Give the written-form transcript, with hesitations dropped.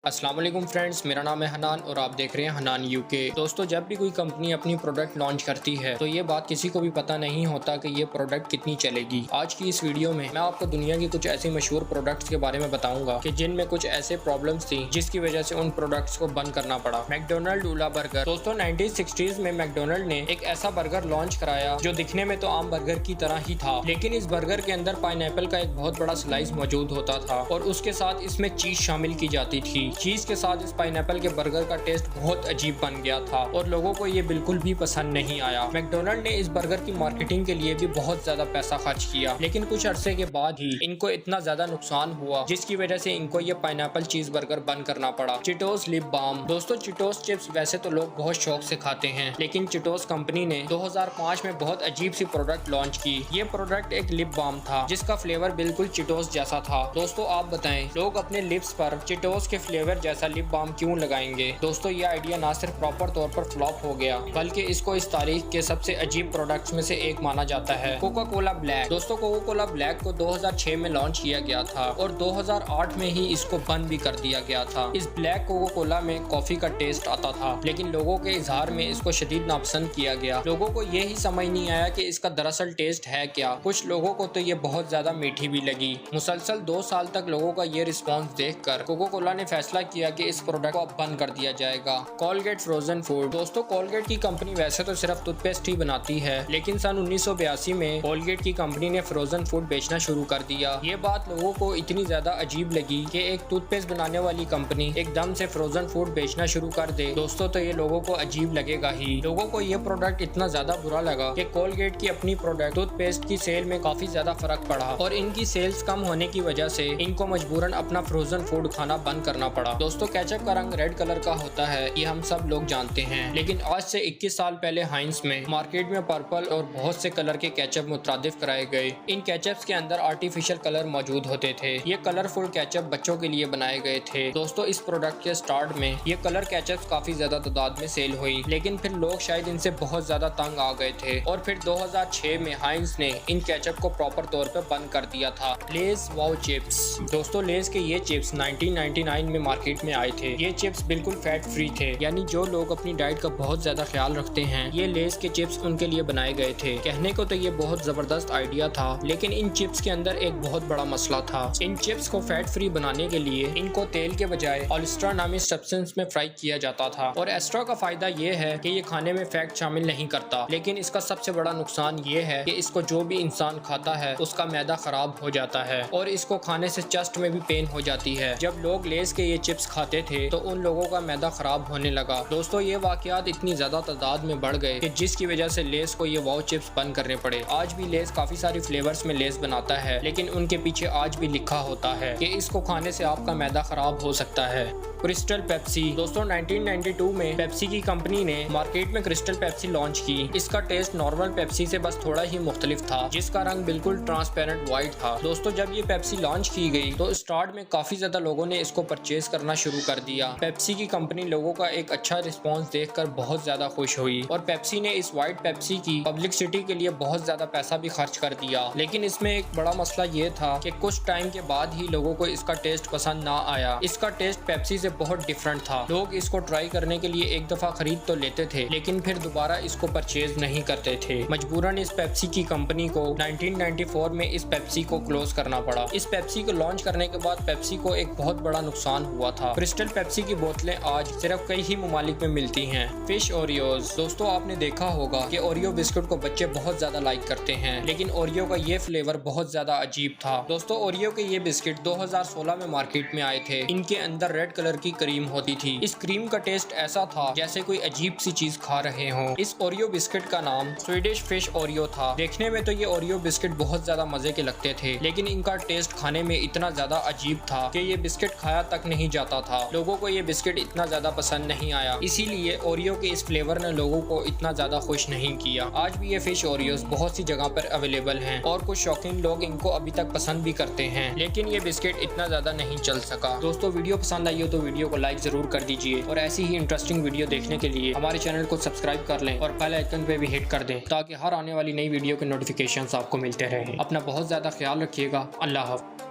अस्सलाम वालेकुम फ्रेंड्स, मेरा नाम है हनान और आप देख रहे हैं हनान यूके। दोस्तों, जब भी कोई कंपनी अपनी प्रोडक्ट लॉन्च करती है तो ये बात किसी को भी पता नहीं होता कि ये प्रोडक्ट कितनी चलेगी। आज की इस वीडियो में मैं आपको दुनिया की कुछ ऐसी मशहूर प्रोडक्ट्स के बारे में बताऊंगा कि जिनमें कुछ ऐसे प्रॉब्लम्स थी जिसकी वजह से उन प्रोडक्ट्स को बंद करना पड़ा। मैकडोनल्ड उला बर्गर। दोस्तों, 1960s में मैकडोनल्ड ने एक ऐसा बर्गर लॉन्च कराया जो दिखने में तो आम बर्गर की तरह ही था, लेकिन इस बर्गर के अंदर पाइनएप्पल का एक बहुत बड़ा स्लाइस मौजूद होता था और उसके साथ इसमें चीज शामिल की जाती थी। चीज के साथ इस पाइनएप्पल के बर्गर का टेस्ट बहुत अजीब बन गया था और लोगों को ये बिल्कुल भी पसंद नहीं आया। मैकडोनल्ड ने इस बर्गर की मार्केटिंग के लिए भी बहुत ज्यादा पैसा खर्च किया, लेकिन कुछ अरसे के बाद ही इनको इतना ज्यादा नुकसान हुआ जिसकी वजह से इनको ये पाइनएप्पल चीज बर्गर बंद करना पड़ा। Cheetos lip balm. दोस्तों, चिटोस चिप्स वैसे तो लोग बहुत शौक से खाते हैं, लेकिन चिटोस कंपनी ने 2005 में बहुत अजीब सी प्रोडक्ट लॉन्च की। ये प्रोडक्ट एक लिप बाम था जिसका फ्लेवर बिल्कुल चिटोस जैसा था। दोस्तों, आप बताएं, लोग अपने लिप्स पर चिटोस के फ्लेवर जैसा लिप बाम क्यों लगाएंगे? दोस्तों, ये आइडिया ना सिर्फ प्रॉपर तौर पर फ्लॉप हो गया बल्कि इसको इस तारीख के सबसे अजीब प्रोडक्ट्स में से एक माना जाता है। Coca Cola black. दोस्तों, कोका कोला ब्लैक को 2006 में लॉन्च किया गया था और 2008 में ही इसको बंद भी कर दिया गया था। इस ब्लैक कोका कोला में कॉफी का टेस्ट आता था, लेकिन लोगों के इजहार में इसको शदीद नापसंद किया गया। लोगों को ये ही समझ नहीं आया कि इसका दरअसल टेस्ट है क्या। कुछ लोगों को तो ये बहुत ज्यादा मीठी भी लगी। मुसलसल 2 साल तक लोगों का ये रिस्पॉन्स देखकर कोका कोला ने फैसला किया कि इस प्रोडक्ट को बंद कर दिया जाएगा। Colgate frozen food. दोस्तों, कोलगेट की कंपनी वैसे तो सिर्फ टूथपेस्ट ही बनाती है, लेकिन सन 1982 में कोलगेट की कंपनी ने फ्रोजन फूड बेचना शुरू कर दिया। ये बात लोगों को इतनी ज्यादा अजीब लगी कि एक टूथपेस्ट बनाने वाली कंपनी एकदम से फ्रोजन फूड बेचना शुरू कर दे। दोस्तों, तो ये लोगों को अजीब लगेगा ही। लोगों को ये प्रोडक्ट इतना ज्यादा बुरा लगा कि कोलगेट की अपनी प्रोडक्ट टूथपेस्ट की सेल में काफी ज्यादा फर्क पड़ा और इनकी सेल्स कम होने की वजह से इनको मजबूरन अपना फ्रोजन फूड खाना बंद करना पड़ा। दोस्तों, केचप का रंग रेड कलर का होता है, ये हम सब लोग जानते हैं, लेकिन आज से 21 साल पहले हाइंस में मार्केट में पर्पल और बहुत से कलर के केचप मुतरादिफ कराए गए। इन केचप्स के अंदर आर्टिफिशियल कलर मौजूद होते थे। ये कलरफुल केचप बच्चों के लिए बनाए गए थे। दोस्तों, इस प्रोडक्ट के स्टार्ट में ये कलर केचप काफी ज्यादा तादाद में सेल हुई, लेकिन फिर लोग शायद इनसे बहुत ज्यादा तंग आ गए थे और फिर 2006 में हाइंस ने इन केचप को प्रॉपर तौर पर बंद कर दिया था। लेज वाओ चिप्स। दोस्तों, लेज के ये चिप्स 1999 में मार्केट में आए थे। ये चिप्स बिल्कुल फैट फ्री थे, यानी जो लोग अपनी डाइट का बहुत ज्यादा ख्याल रखते हैं ये लेस के चिप्स उनके लिए बनाए गए थे। कहने को तो ये बहुत जबरदस्त आइडिया था, लेकिन इन चिप्स के अंदर एक बहुत बड़ा मसला था। इन चिप्स को फैट फ्री बनाने के लिए इनको तेल के बजाय ऑलिस्ट्रा नामी सब्सटेंस में फ्राई किया जाता था और एस्ट्रा का फायदा ये है कि ये खाने में फैट शामिल नहीं करता, लेकिन इसका सबसे बड़ा नुकसान ये है कि इसको जो भी इंसान खाता है उसका मैदा खराब हो जाता है और इसको खाने से चेस्ट में भी पेन हो जाती है। जब लोग लेस के ये चिप्स खाते थे तो उन लोगों का मैदा खराब होने लगा। दोस्तों, ये वाकयात इतनी ज्यादा तादाद में बढ़ गए कि जिसकी वजह से लेस को ये वाओ चिप्स बंद करने पड़े। आज भी लेस काफी सारी फ्लेवर्स में लेस बनाता है, लेकिन उनके पीछे आज भी लिखा होता है कि इसको खाने से आपका मैदा खराब हो सकता है। Crystal Pepsi. दोस्तों, 1992 में पेप्सी की कंपनी ने मार्केट में क्रिस्टल पेप्सी लॉन्च की। इसका टेस्ट नॉर्मल पेप्सी से बस थोड़ा ही मुख्तलिफ था, जिसका रंग बिल्कुल ट्रांसपेरेंट व्हाइट था। दोस्तों, जब ये पेप्सी लॉन्च की गई तो स्टार्ट में काफी ज्यादा लोगों ने इसको परचेज करना शुरू कर दिया। पेप्सी की कंपनी लोगों का एक अच्छा रिस्पॉन्स देखकर बहुत ज्यादा खुश हुई और पेप्सी ने इस व्हाइट पेप्सी की पब्लिसिटी के लिए बहुत ज्यादा पैसा भी खर्च कर दिया। लेकिन इसमें एक बड़ा मसला ये था कि कुछ टाइम के बाद ही लोगों को इसका टेस्ट पसंद ना आया। इसका टेस्ट पेप्सी से बहुत डिफरेंट था। लोग इसको ट्राई करने के लिए एक दफा खरीद तो लेते थे, लेकिन फिर दोबारा इसको परचेज नहीं करते थे। मजबूरन इस पेप्सी की कंपनी को 1994 में इस पेप्सी को क्लोज करना पड़ा। इस पेप्सी को लॉन्च करने के बाद पेप्सी को एक बहुत बड़ा नुकसान हुआ था। क्रिस्टल पेप्सी की बोतलें आज सिर्फ कई ही ममालिक में मिलती हैं। Fish Oreos. दोस्तों, आपने देखा होगा कि ओरियो बिस्कुट को बच्चे बहुत ज्यादा लाइक करते हैं, लेकिन ओरियो का ये फ्लेवर बहुत ज्यादा अजीब था। दोस्तों, ओरियो के ये बिस्किट 2016 में मार्केट में आए थे। इनके अंदर रेड कलर की क्रीम होती थी। इस क्रीम का टेस्ट ऐसा था जैसे कोई अजीब सी चीज खा रहे हों। इस ओरियो बिस्किट का नाम स्वीडिश फिश ओरियो था। देखने में तो ये ओरियो बिस्किट बहुत ज्यादा मजे के लगते थे, लेकिन इनका टेस्ट खाने में इतना ज्यादा अजीब था कि ये बिस्किट खाया तक नहीं जाता था। लोगों को ये बिस्किट इतना ज्यादा पसंद नहीं आया, इसीलिए ओरियो के इस फ्लेवर ने लोगों को इतना ज्यादा खुश नहीं किया। आज भी ये फिश ओरियोज बहुत सी जगह पर अवेलेबल हैं और कुछ शौकीन लोग इनको अभी तक पसंद भी करते हैं, लेकिन ये बिस्किट इतना ज्यादा नहीं चल सका। दोस्तों, वीडियो पसंद आई हो तो वीडियो को लाइक जरूर कर दीजिए और ऐसी ही इंटरेस्टिंग वीडियो देखने के लिए हमारे चैनल को सब्सक्राइब कर लें और बेल आइकन पे भी हिट कर दें ताकि हर आने वाली नई वीडियो के नोटिफिकेशंस आपको मिलते रहें। अपना बहुत ज्यादा ख्याल रखिएगा। अल्लाह हाफ़िज़।